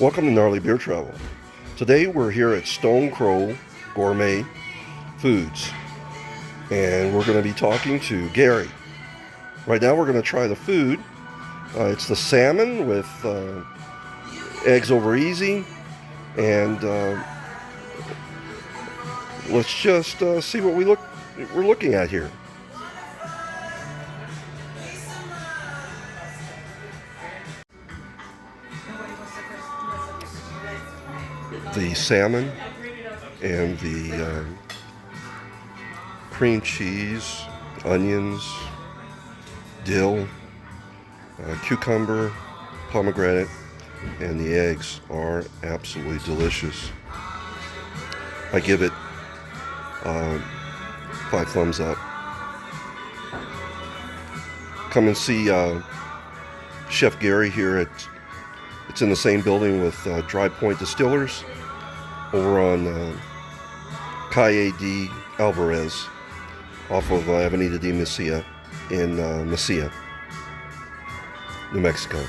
Welcome to Gnarly Beer Travel. Today we're here at Stone Crow Gourmet Foods, and we're going to be talking to Gary. Right now we're going to try the food. It's the salmon with eggs over easy, and let's just see what we're looking at here. The salmon and the cream cheese, onions, dill, cucumber, pomegranate, and the eggs are absolutely delicious. I give it 5 thumbs up. Come and see Chef Gary here it's in the same building with Dry Point Distillers over on Calle de Alvarez off of Avenida de Mesilla in Mesilla, New Mexico.